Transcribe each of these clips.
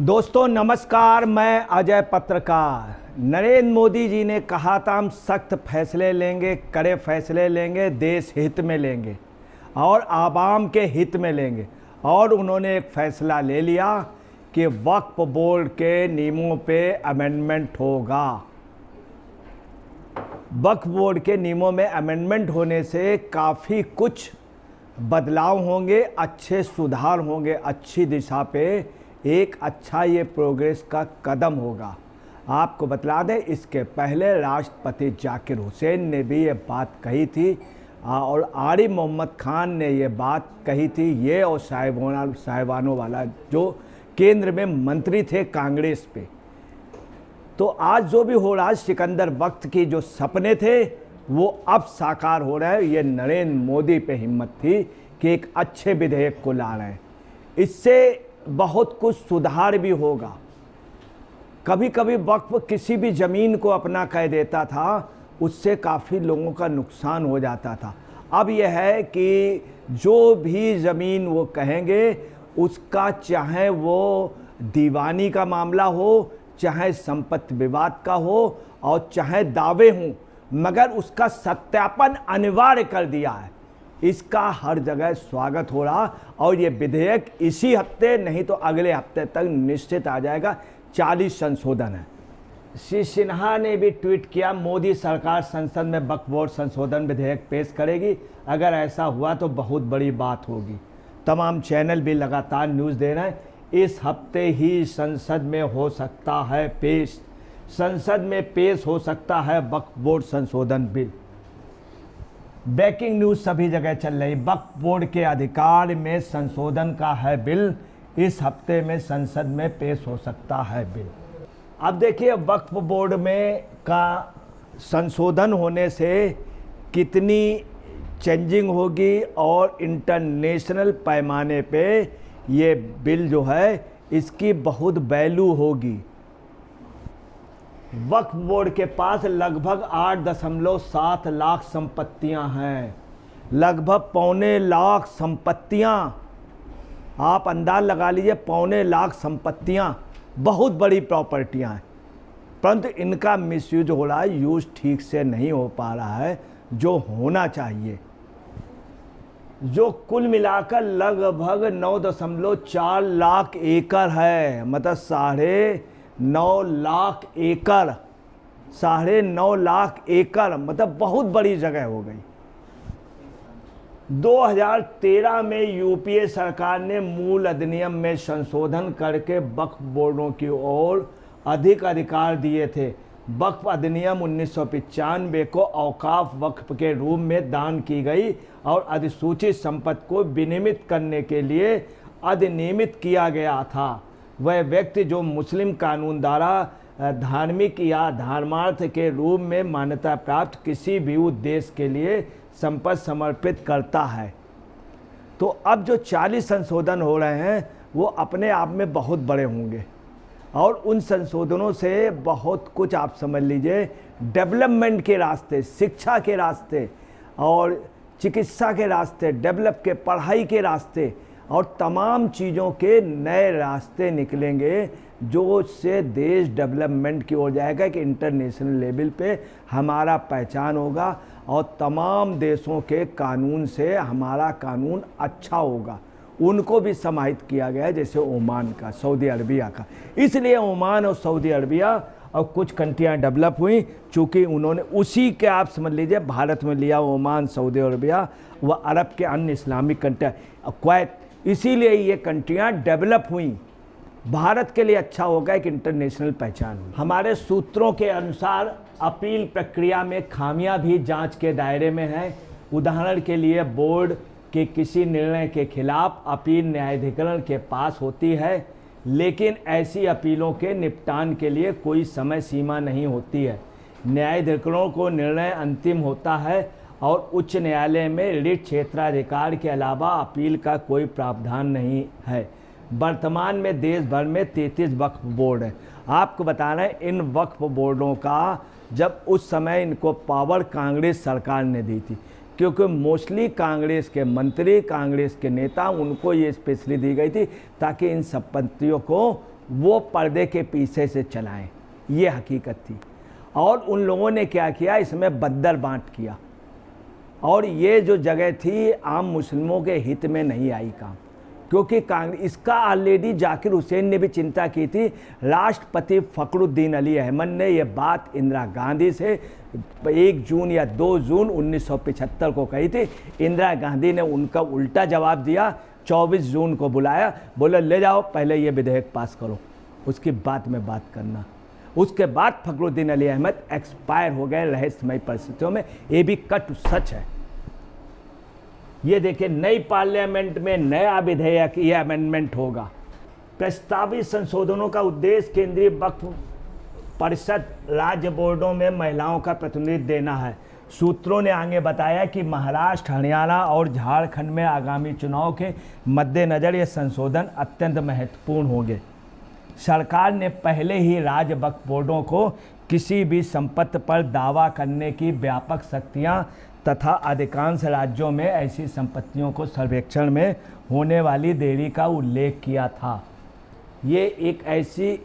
दोस्तों नमस्कार, मैं अजय पत्रकार। नरेंद्र मोदी जी ने कहा था हम सख्त फैसले लेंगे, कड़े फैसले लेंगे, देश हित में लेंगे और आवाम के हित में लेंगे। और उन्होंने एक फैसला ले लिया कि वक्फ बोर्ड के नियमों पे अमेंडमेंट होगा। वक्फ बोर्ड के नियमों में अमेंडमेंट होने से काफ़ी कुछ बदलाव होंगे, अच्छे सुधार होंगे, अच्छी दिशा पे एक अच्छा ये प्रोग्रेस का कदम होगा। आपको बता दें, इसके पहले राष्ट्रपति जाकिर हुसैन ने भी ये बात कही थी और आरिफ मोहम्मद खान ने ये बात कही थी, ये और साहिबानों वाला जो केंद्र में मंत्री थे कांग्रेस पे। तो आज जो भी हो रहा है, सिकंदर वक्त की जो सपने थे वो अब साकार हो रहे हैं। ये नरेंद्र मोदी पे हिम्मत थी कि एक अच्छे विधेयक को ला रहे हैं। इससे बहुत कुछ सुधार भी होगा। कभी कभी वक्फ किसी भी ज़मीन को अपना कह देता था, उससे काफ़ी लोगों का नुकसान हो जाता था। अब यह है कि जो भी ज़मीन वो कहेंगे उसका, चाहे वो दीवानी का मामला हो, चाहे संपत्ति विवाद का हो और चाहे दावे हों, मगर उसका सत्यापन अनिवार्य कर दिया है। इसका हर जगह स्वागत हो रहा और ये विधेयक इसी हफ्ते नहीं तो अगले हफ्ते तक निश्चित आ जाएगा। 40 संशोधन है। श्री सिन्हा ने भी ट्वीट किया, मोदी सरकार संसद में वक्फ बोर्ड संशोधन विधेयक पेश करेगी। अगर ऐसा हुआ तो बहुत बड़ी बात होगी। तमाम चैनल भी लगातार न्यूज़ दे रहे हैं, इस हफ्ते ही संसद में हो सकता है पेश, संसद में पेश हो सकता है वक्फ बोर्ड संशोधन बिल। ब्रेकिंग न्यूज़ सभी जगह चल रही। वक्फ बोर्ड के अधिकार में संशोधन का है बिल, इस हफ्ते में संसद में पेश हो सकता है बिल। अब देखिए, वक्फ बोर्ड में का संशोधन होने से कितनी चेंजिंग होगी और इंटरनेशनल पैमाने पे ये बिल जो है इसकी बहुत वैल्यू होगी। वक्फ बोर्ड के पास लगभग 8.7 लाख संपत्तियां हैं, लगभग 1.25 लाख संपत्तियां। आप अंदाज लगा लीजिए, 1.25 लाख संपत्तियां बहुत बड़ी प्रॉपर्टियां हैं, परंतु इनका मिसयूज हो रहा है, यूज ठीक से नहीं हो पा रहा है जो होना चाहिए। जो कुल मिलाकर लगभग 9.4 लाख एकड़ है, मतलब 9.5 लाख एकड़, 9.5 लाख एकड़, मतलब बहुत बड़ी जगह हो गई। 2013 में यूपीए सरकार ने मूल अधिनियम में संशोधन करके वक्फ बोर्डों की ओर अधिक अधिकार दिए थे। वक्फ अधिनियम 1995 को औकाफ वक्फ के रूप में दान की गई और अधिसूचित संपत्ति को विनियमित करने के लिए अधिनियमित किया गया था। वह व्यक्ति जो मुस्लिम कानून द्वारा धार्मिक या धर्मार्थ के रूप में मान्यता प्राप्त किसी भी उद्देश्य के लिए संपत्ति समर्पित करता है। तो अब जो 40 संशोधन हो रहे हैं वो अपने आप में बहुत बड़े होंगे और उन संशोधनों से बहुत कुछ आप समझ लीजिए, डेवलपमेंट के रास्ते, शिक्षा के रास्ते और चिकित्सा के रास्ते, डेवलप के पढ़ाई के रास्ते और तमाम चीज़ों के नए रास्ते निकलेंगे, जो से देश डेवलपमेंट की ओर जाएगा कि इंटरनेशनल लेवल पे हमारा पहचान होगा और तमाम देशों के कानून से हमारा कानून अच्छा होगा। उनको भी समाहित किया गया है, जैसे ओमान का, सऊदी अरबिया का। इसलिए ओमान और सऊदी अरबिया और कुछ कंट्रियाँ डेवलप हुई, चूँकि उन्होंने उसी के, आप समझ लीजिए, भारत में लिया ओमान, सऊदी अरबिया व अरब के अन्य इस्लामिक कंट्रियाँ, कुवैत, इसीलिए ये कंट्रियाँ डेवलप हुई। भारत के लिए अच्छा होगा एक इंटरनेशनल पहचान हुई। हमारे सूत्रों के अनुसार अपील प्रक्रिया में खामियां भी जांच के दायरे में हैं। उदाहरण के लिए, बोर्ड के किसी निर्णय के खिलाफ अपील न्यायाधिकरण के पास होती है, लेकिन ऐसी अपीलों के निपटान के लिए कोई समय सीमा नहीं होती है। न्यायाधिकरणों को निर्णय अंतिम होता है और उच्च न्यायालय में रिट क्षेत्राधिकार के अलावा अपील का कोई प्रावधान नहीं है। वर्तमान में देश भर में 33 वक्फ बोर्ड है। आपको बता रहे हैं, इन वक्फ बोर्डों का जब उस समय इनको पावर कांग्रेस सरकार ने दी थी, क्योंकि मोस्टली कांग्रेस के मंत्री, कांग्रेस के नेता, उनको ये स्पेशली दी गई थी ताकि इन संपत्तियों को वो पर्दे के पीछे से चलाएं, ये हकीकत थी। और उन लोगों ने क्या किया, इसमें बद्दर बांट किया, और ये जो जगह थी आम मुस्लिमों के हित में नहीं आई काम, क्योंकि कांग्रेस इसका ऑलरेडी जाकिर हुसैन ने भी चिंता की थी। राष्ट्रपति फ़खरुद्दीन अली अहमद ने यह बात इंदिरा गांधी से 1 जून या 2 जून 1975 को कही थी। इंदिरा गांधी ने उनका उल्टा जवाब दिया, 24 जून को बुलाया, बोले ले जाओ पहले ये विधेयक पास करो, उसकी बाद में बात करना। उसके बाद फ़खरुद्दीन अली अहमद एक्सपायर हो गए रहस्यमय परिस्थितियों में, ये भी कट सच है। ये देखिए, नई पार्लियामेंट में नया विधेयक, ये अमेंडमेंट होगा। प्रस्तावित संशोधनों का उद्देश्य केंद्रीय वक्फ परिषद राज्य बोर्डों में महिलाओं का प्रतिनिधित्व देना है। सूत्रों ने आगे बताया कि महाराष्ट्र, हरियाणा और झारखंड में आगामी चुनाव के मद्देनज़र ये संशोधन अत्यंत महत्वपूर्ण होंगे। सरकार ने पहले ही राज्य वक्फ बोर्डों को किसी भी संपत्ति पर दावा करने की व्यापक शक्तियां तथा अधिकांश राज्यों में ऐसी संपत्तियों को सर्वेक्षण में होने वाली देरी का उल्लेख किया था। ये एक ऐसी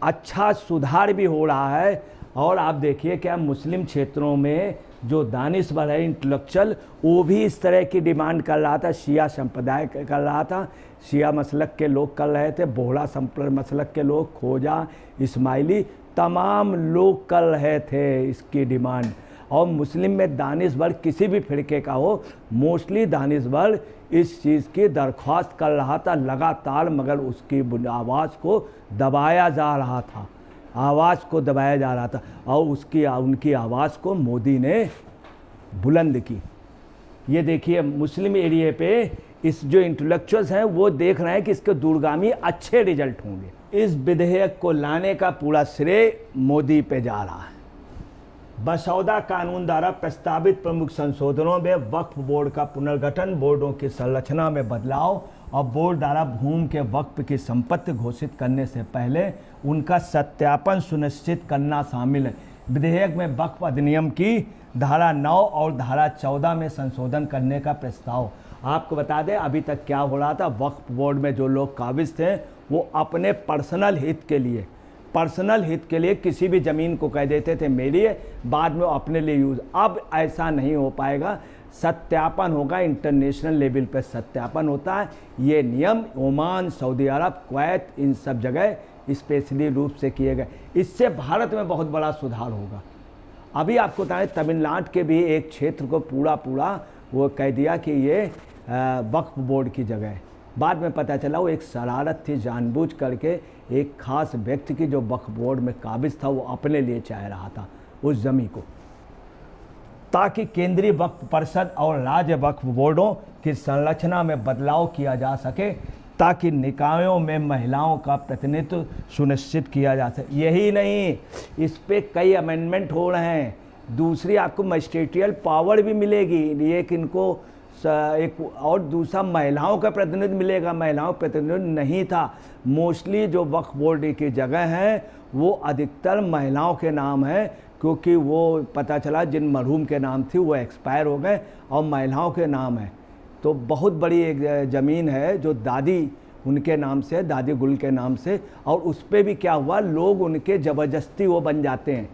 अच्छा सुधार भी हो रहा है। और आप देखिए क्या मुस्लिम क्षेत्रों में जो दानिशवर है, इंटेलेक्चुअल, वो भी इस तरह की डिमांड कर रहा था। शिया संप्रदाय कर रहा था, शिया मसलक के लोग कर रहे थे, बोहरा मसलक के लोग, खोजा, इस्माइली, तमाम लोग कर रहे थे इसकी डिमांड। और मुस्लिम में दानिशवर किसी भी फिरके का हो, मोस्टली दानिशवर इस चीज़ की दरख्वास्त कर रहा था लगातार, मगर उसकी आवाज़ को दबाया जा रहा था, आवाज़ को दबाया जा रहा था, और उनकी आवाज़ को मोदी ने बुलंद की। ये देखिए, मुस्लिम एरिया पे इस जो इंटेलेक्चुअल्स हैं वो देख रहे हैं कि इसके दूरगामी अच्छे रिजल्ट होंगे। इस विधेयक को लाने का पूरा श्रेय मोदी पे जा रहा है। मसौदा कानून द्वारा प्रस्तावित प्रमुख संशोधनों में वक्फ बोर्ड का पुनर्गठन, बोर्डों की संरचना में बदलाव और बोर्ड द्वारा भूमि के वक्फ की संपत्ति घोषित करने से पहले उनका सत्यापन सुनिश्चित करना शामिल है। विधेयक में वक्फ अधिनियम की धारा 9 और धारा 14 में संशोधन करने का प्रस्ताव। आपको बता दें, अभी तक क्या हो रहा था, वक्फ बोर्ड में जो लोग काबिज थे वो अपने पर्सनल हित के लिए किसी भी ज़मीन को कह देते थे मेरी है, बाद में अपने लिए यूज़। अब ऐसा नहीं हो पाएगा, सत्यापन होगा, इंटरनेशनल लेवल पर सत्यापन होता है। ये नियम ओमान, सऊदी अरब, कुवैत, इन सब जगह स्पेशली रूप से किए गए। इससे भारत में बहुत बड़ा सुधार होगा। अभी आपको बताएं, तमिलनाडु के भी एक क्षेत्र को पूरा वो कह दिया कि ये वक्फ बोर्ड की जगह है। बाद में पता चला वो एक शरारत थी, जानबूझ करके एक खास व्यक्ति की जो वक्फ बोर्ड में काबिज था वो अपने लिए चाह रहा था उस ज़मीन को, ताकि केंद्रीय वक्फ परिषद और राज्य वक्फ बोर्डों की संरचना में बदलाव किया जा सके, ताकि निकायों में महिलाओं का प्रतिनिधित्व सुनिश्चित किया जा सके। यही नहीं, इस पे कई अमेंडमेंट हो रहे हैं। दूसरी आपको मजिस्ट्रेटियल पावर भी मिलेगी, एक इनको एक और दूसरा महिलाओं का प्रतिनिधित्व मिलेगा। महिलाओं का प्रतिनिधित्व नहीं था, मोस्टली जो वक्फ बोर्ड की जगह है वो अधिकतर महिलाओं के नाम है, क्योंकि वो पता चला जिन मरहूम के नाम थी वो एक्सपायर हो गए और महिलाओं के नाम है। तो बहुत बड़ी एक ज़मीन है जो दादी उनके नाम से, दादी गुल के नाम से, और उस पर भी क्या हुआ, लोग उनके ज़बरदस्ती वो बन जाते हैं।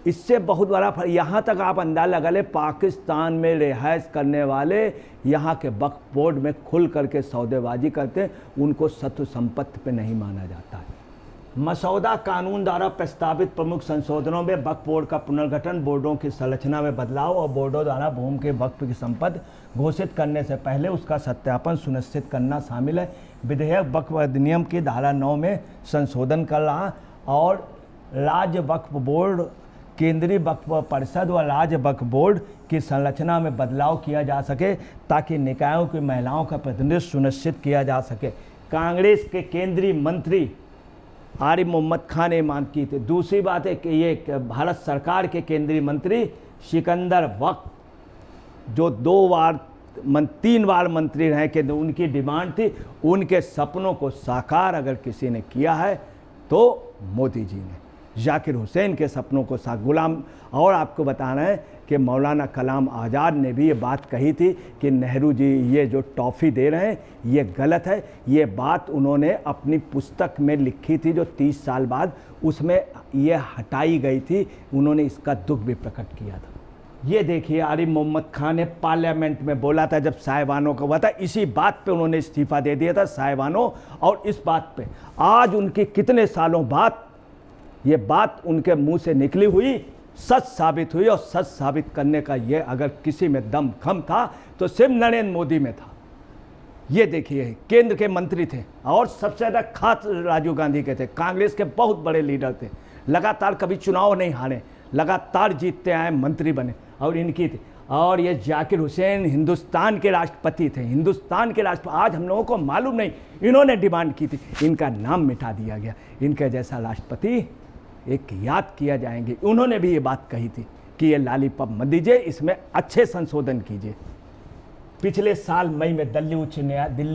इससे बहुत बड़ा फर्क, यहाँ तक आप अंदाज़ा लगा ले, पाकिस्तान में रिहाइश करने वाले यहाँ के वक्फ बोर्ड में खुल करके सौदेबाजी करते हैं, उनको शत्रु संपत्ति पे नहीं माना जाता है। मसौदा कानून द्वारा प्रस्तावित प्रमुख संशोधनों में वक्फ बोर्ड का पुनर्गठन, बोर्डों की संरचना में बदलाव और बोर्डों द्वारा भूमि के वक्फ की संपत्ति घोषित करने से पहले उसका सत्यापन सुनिश्चित करना शामिल है। विधेयक वक्फ अधिनियम की धारा 9 में संशोधन कर रहा और राज्य वक्फ बोर्ड, केंद्रीय वक्फ परिषद व राज्य वक्फ बोर्ड की संरचना में बदलाव किया जा सके, ताकि निकायों की महिलाओं का प्रतिनिधित्व सुनिश्चित किया जा सके। कांग्रेस के केंद्रीय मंत्री आरिफ मोहम्मद खान ने मांग की थी। दूसरी बात है कि ये भारत सरकार के केंद्रीय मंत्री सिकंदर वक्त, जो 3 बार मंत्री रहे, कि उनकी डिमांड थी, उनके सपनों को साकार अगर किसी ने किया है तो मोदी जी ने। जाकिर हुसैन के सपनों को गुलाम। और आपको बताना है कि मौलाना कलाम आज़ाद ने भी ये बात कही थी कि नेहरू जी ये जो टॉफ़ी दे रहे हैं ये गलत है। ये बात उन्होंने अपनी पुस्तक में लिखी थी जो 30 साल बाद उसमें ये हटाई गई थी। उन्होंने इसका दुख भी प्रकट किया था। ये देखिए आरिफ मोहम्मद खान ने पार्लियामेंट में बोला था जब साहिबानों का हुआ था, इसी बात पे उन्होंने इस्तीफ़ा दे दिया था साहिबानों। और इस बात पे आज उनकी कितने सालों बाद ये बात उनके मुंह से निकली हुई, सच साबित हुई। और सच साबित करने का ये अगर किसी में दम खम था तो सिर्फ नरेंद्र मोदी में था। ये देखिए केंद्र के मंत्री थे और सबसे ज़्यादा खास राजीव गांधी के थे, कांग्रेस के बहुत बड़े लीडर थे, लगातार कभी चुनाव नहीं हारे, लगातार जीतते आए, मंत्री बने। और इनकी थी। और ये जाकिर हुसैन हिंदुस्तान के राष्ट्रपति थे, हिंदुस्तान के राष्ट्रपति। आज हम लोगों को मालूम नहीं, इन्होंने डिमांड की थी, इनका नाम मिटा दिया गया। इनके जैसा राष्ट्रपति एक याद किया जाएंगे। उन्होंने भी ये बात कही थी कि ये लॉलीपॉप मत दीजिए, इसमें अच्छे संशोधन कीजिए। पिछले साल मई में दिल्ली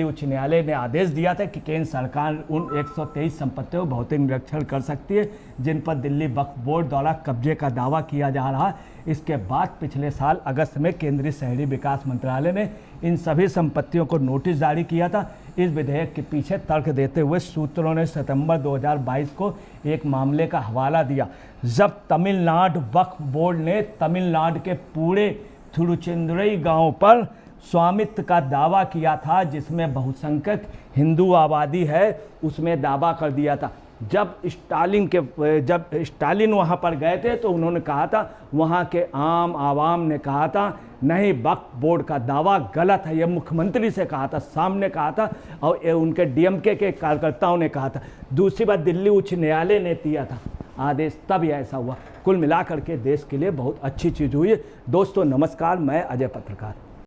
उच्च न्यायालय ने आदेश दिया था कि केंद्र सरकार उन 123 संपत्तियों का भौतिक निरीक्षण कर सकती है जिन पर दिल्ली वक्फ बोर्ड द्वारा कब्जे का दावा किया जा रहा है। इसके बाद पिछले साल अगस्त में केंद्रीय शहरी विकास मंत्रालय ने इन सभी संपत्तियों को नोटिस जारी किया था। इस विधेयक के पीछे तर्क देते हुए सूत्रों ने सितंबर 2022 को एक मामले का हवाला दिया जब तमिलनाडु वक्फ बोर्ड ने तमिलनाडु के पूरे थिरुचिंदुरई गांव पर स्वामित्व का दावा किया था, जिसमें बहुसंख्यक हिंदू आबादी है, उसमें दावा कर दिया था। जब स्टालिन वहाँ पर गए थे तो उन्होंने कहा था, वहाँ के आम आवाम ने कहा था नहीं वक्फ बोर्ड का दावा गलत है। ये मुख्यमंत्री से कहा था, सामने कहा था, और ये उनके डीएमके के कार्यकर्ताओं ने कहा था। दूसरी बात दिल्ली उच्च न्यायालय ने दिया था आदेश, तब यह ऐसा हुआ। कुल मिलाकर के देश के लिए बहुत अच्छी चीज़ हुई है। दोस्तों नमस्कार, मैं अजय पत्रकार।